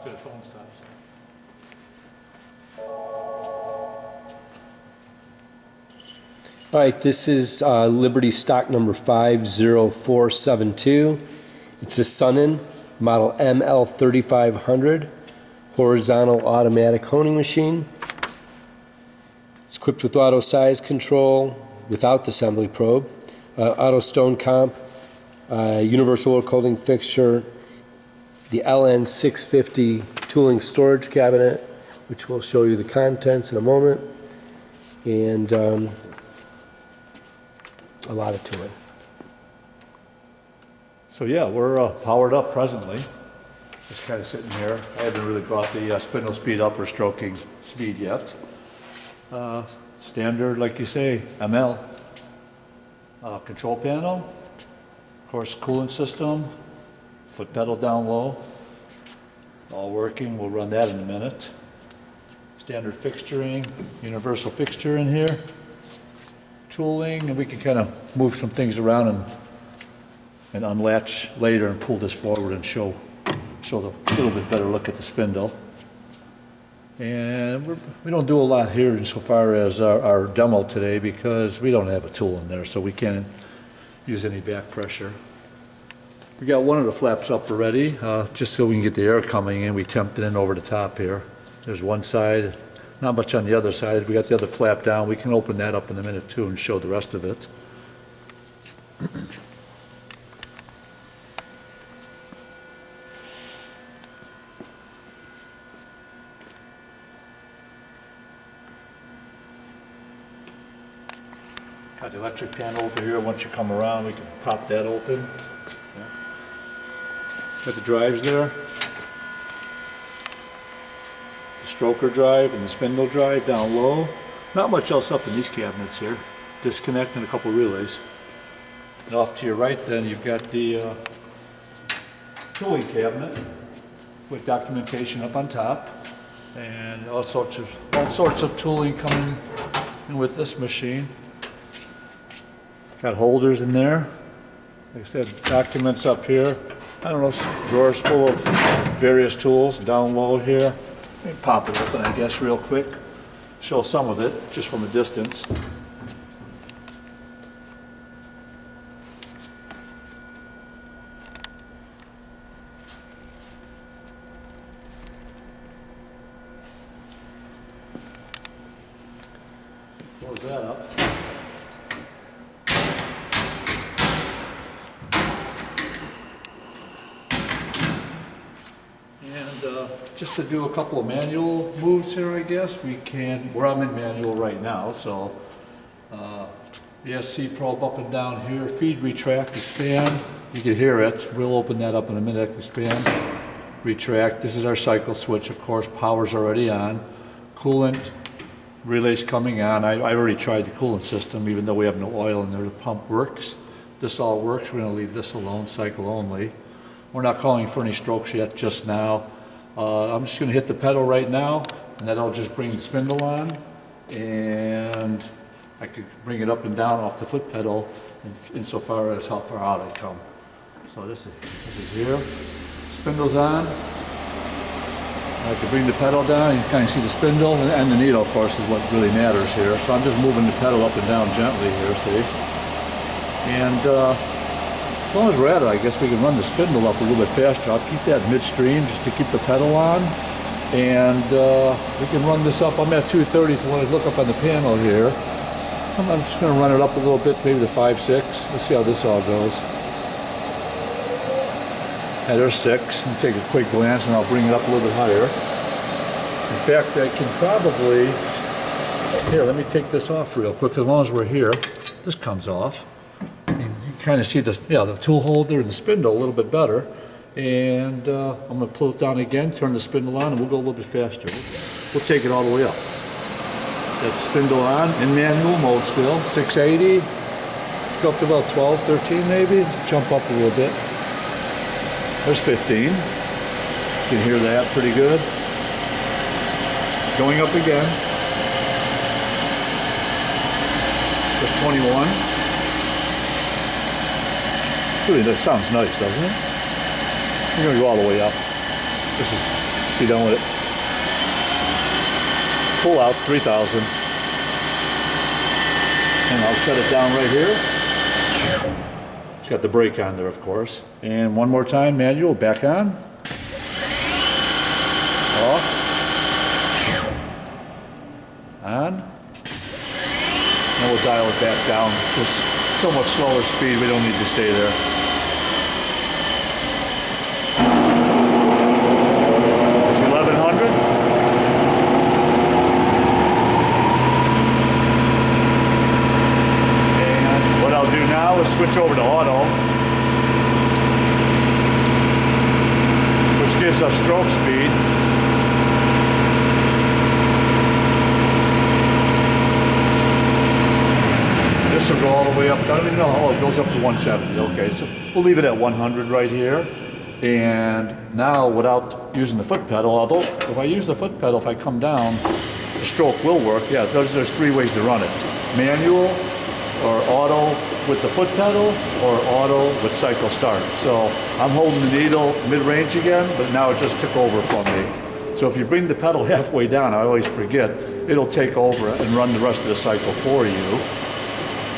to the phone stops. All right, this is Liberty stock number 50472. It's a Sunnen model ML-3500 horizontal automatic honing machine. It's equipped with auto size control without the assembly probe, auto stone comp, universal oil holding fixture, the LN650 tooling storage cabinet, which we'll show you the contents in a moment, and a lot of tooling. So yeah, we're powered up presently. Just kind of sitting here. I haven't really brought the spindle speed up or stroking speed yet. Standard, like you say, ML. Control panel, of course, coolant system, foot pedal down low, all working. We'll run that in a minute. Standard fixturing, universal fixture in here, tooling, and we can kind of move some things around and unlatch later and pull this forward and show the little bit better look at the spindle. And we don't do a lot here insofar as our demo today because we don't have a tool in there, so we can't use any back pressure. We got one of the flaps up already, just so we can get the air coming in. We temped it in over the top here. There's one side, not much on the other side. We got the other flap down. We can open that up in a minute too and show the rest of it. Got the electric panel over here. Once you come around, we can pop that open. Got the drives there. The stroker drive and the spindle drive down low. Not much else up in these cabinets here. Disconnect and a couple relays. And off to your right then, you've got the Pulley Cabinet with documentation up on top. And all sorts of tooling coming in with this machine. Got holders in there. Like I said, documents up here. I don't know, drawers full of various tools down low here. Let me pop it open, I guess, real quick. Show some of it, just from a distance. Close that up. Just to do a couple of manual moves here, I guess, we can, where I'm in manual right now, so ESC probe up and down here, feed, retract, expand, you can hear it, we'll open that up in a minute, expand, retract, this is our cycle switch, of course, power's already on, coolant, relays coming on, I already tried the coolant system, even though we have no oil in there, the pump works, this all works, we're going to leave this alone, cycle only, we're not calling for any strokes yet, just now. I'm just going to hit the pedal right now, and that'll just bring the spindle on, and I could bring it up and down off the foot pedal insofar as how far out I come. So this is here, spindle's on, I can bring the pedal down, you can kind of see the spindle, and the needle, of course, is what really matters here. So I'm just moving the pedal up and down gently here, see? And as long as we're at it, I guess we can run the spindle up a little bit faster. I'll keep that midstream just to keep the pedal on. And we can run this up. I'm at 230 if you want to look up on the panel here. I'm just going to run it up a little bit, maybe to 5.6. Let's see how this all goes. Yeah, there's 6. Let me take a quick glance and I'll bring it up a little bit higher. In fact, I can probably... Here, let me take this off real quick. As long as we're here, this comes off. Kind of see the tool holder and the spindle a little bit better, and I'm going to pull it down again, turn the spindle on, and we'll go a little bit faster. We'll take it all the way up. That spindle on in manual mode still, 680. Let's go up to about 12, 13 maybe. Let's jump up a little bit. There's 15. You can hear that pretty good. Going up again. There's 21. Really, that sounds nice, doesn't it? We're going to go all the way up. This is Just be done with it. Pull out 3,000. And I'll shut it down right here. It's got the brake on there, of course. And one more time, manual, back on. Off. On. And we'll dial it back down. It's so much slower speed, we don't need to stay there. It's 1100. And what I'll do now is switch over to auto, which gives us stroke speed. This will go all the way up, I don't even know, oh, it goes up to 170, okay, so we'll leave it at 100 right here. And now, without using the foot pedal, although if I use the foot pedal, if I come down, the stroke will work. Yeah, there's three ways to run it. Manual, or auto with the foot pedal, or auto with cycle start. So I'm holding the needle mid-range again, but now it just took over from me. So if you bring the pedal halfway down, I always forget, it'll take over and run the rest of the cycle for you.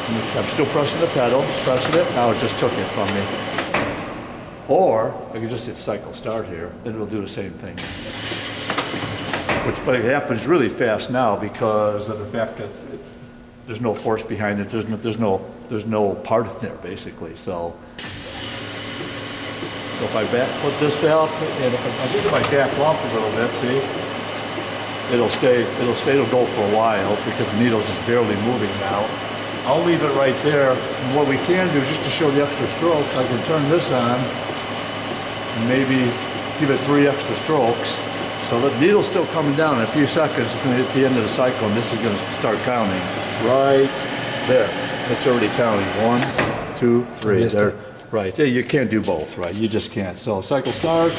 I'm still pressing the pedal, pressing it, now it just took it from me. Or, I can just hit cycle start here, and it'll do the same thing. But it happens really fast now because of the fact that there's no force behind it, there's no part in there, basically, so. So if I put this down, and if I back off a little bit, see? It'll go for a while because the needle's just barely moving now. I'll leave it right there. And what we can do, just to show the extra strokes, I can turn this on and maybe give it 3 extra strokes. So the needle's still coming down. In a few seconds, it's going to hit the end of the cycle, and this is going to start counting right there. It's already counting. 1, 2, 3. There. Right. There, you can't do both, right? You just can't. So cycle starts,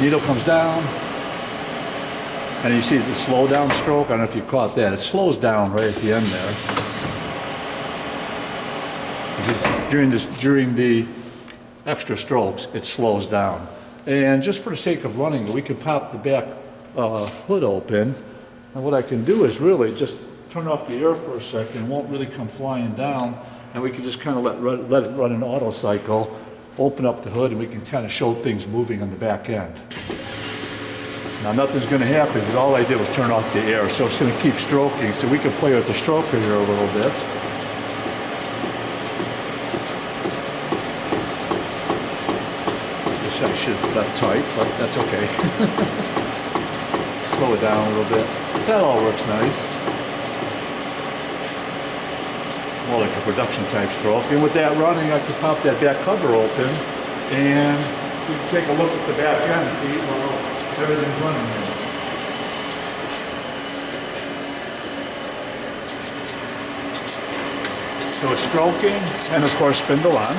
needle comes down, and you see the slow down stroke. I don't know if you caught that. It slows down right at the end there. During the extra strokes, it slows down. And just for the sake of running, we can pop the back hood open. And what I can do is really just turn off the air for a second. It won't really come flying down. And we can just kind of let it run an auto cycle, open up the hood, and we can kind of show things moving on the back end. Now nothing's going to happen because all I did was turn off the air. So it's going to keep stroking. So we can play with the stroker here a little bit. I should have left tight, but that's okay. Slow it down a little bit. That all works nice. More like a production type stroke. And with that running, I can pop that back cover open and we can take a look at the back end and see while everything's running here. So it's stroking and of course spindle on.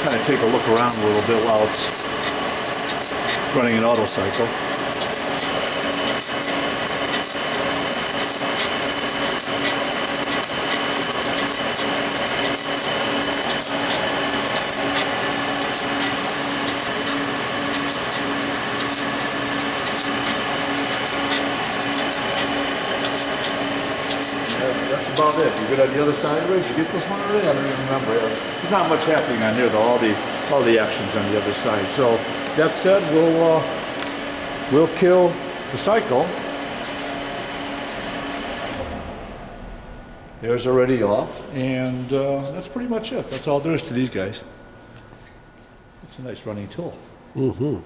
Kind of take a look around a little bit while it's running an auto cycle. That's about it. You good on the other side, Ray? Did you get this one already? I don't even remember. There's not much happening on here, though. All the action's on the other side. So that said, we'll kill the cycle. There's already off, and that's pretty much it. That's all there is to these guys. It's a nice running tool. Mm-hmm.